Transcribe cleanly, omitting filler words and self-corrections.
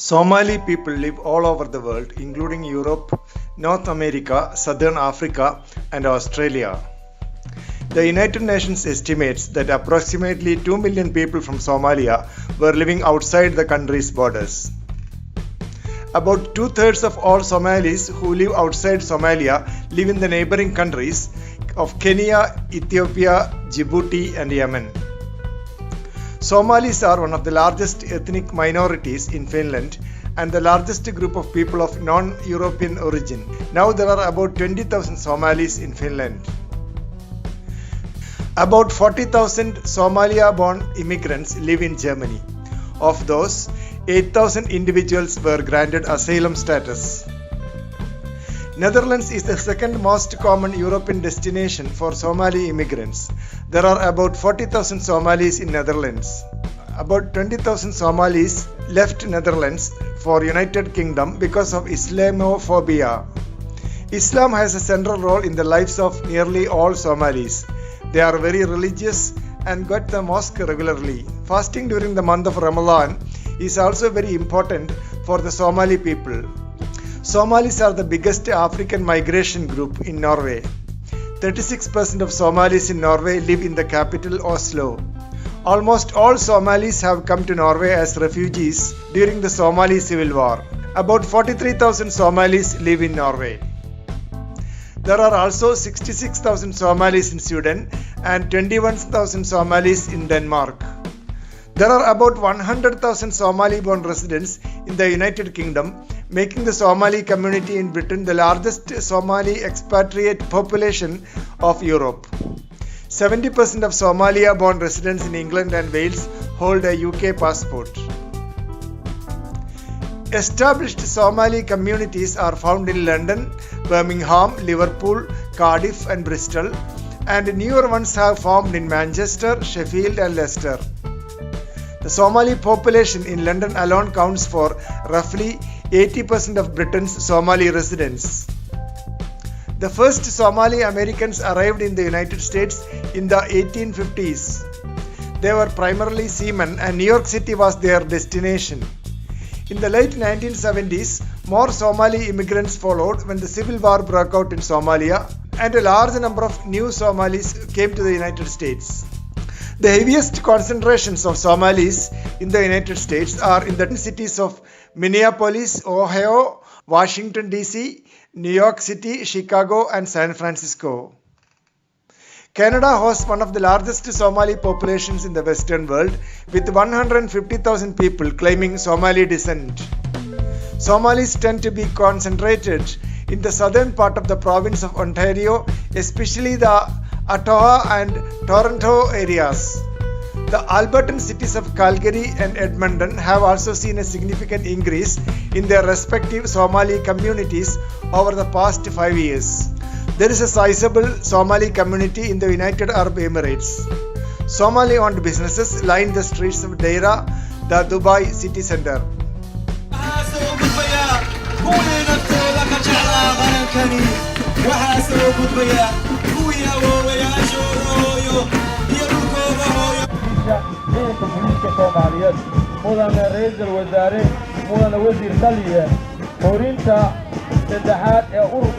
Somali people live all over the world, including Europe, North America, Southern Africa, and Australia. The United Nations estimates that approximately 2 million people from Somalia were living outside the country's borders. About two-thirds of all Somalis who live outside Somalia live in the neighboring countries of Kenya, Ethiopia, Djibouti, and Yemen. Somalis are one of the largest ethnic minorities in Finland and the largest group of people of non-European origin. Now there are about 20,000 Somalis in Finland. About 40,000 Somalia-born immigrants live in Germany. Of those, 8,000 individuals were granted asylum status. Netherlands is the second most common European destination for Somali immigrants. There are about 40,000 Somalis in Netherlands. About 20,000 Somalis left Netherlands for United Kingdom because of Islamophobia. Islam has a central role in the lives of nearly all Somalis. They are very religious and go to the mosque regularly. Fasting during the month of Ramadan is also very important for the Somali people. Somalis are the biggest African migration group in Norway. 36% of Somalis in Norway live in the capital Oslo. Almost all Somalis have come to Norway as refugees during the Somali Civil War. About 43,000 Somalis live in Norway. There are also 66,000 Somalis in Sweden and 21,000 Somalis in Denmark. There are about 100,000 Somali-born residents in the United Kingdom, making the Somali community in Britain the largest Somali expatriate population of Europe. 70% of Somalia-born residents in England and Wales hold a UK passport. Established Somali communities are found in London, Birmingham, Liverpool, Cardiff and Bristol, and newer ones have formed in Manchester, Sheffield and Leicester. The Somali population in London alone counts for roughly 80% of Britain's Somali residents. The first Somali Americans arrived in the United States in the 1850s. They were primarily seamen and New York City was their destination. In the late 1970s, more Somali immigrants followed when the civil war broke out in Somalia and a large number of new Somalis came to the United States. The heaviest concentrations of Somalis in the United States are in the cities of Minneapolis, Ohio, Washington DC, New York City, Chicago and San Francisco. Canada hosts one of the largest Somali populations in the Western world with 150,000 people claiming Somali descent. Somalis tend to be concentrated in the southern part of the province of Ontario, especially the Ottawa and Toronto areas. The Albertan cities of Calgary and Edmonton have also seen a significant increase in their respective Somali communities over the past 5 years. There is a sizable Somali community in the United Arab Emirates. Somali-owned businesses line the streets of Deira, the Dubai city center. ciidanka booliiska Soomaaliyeed mudane ra'iisul wasaare mudane wasiir taliye horinta saddexaad ee ururka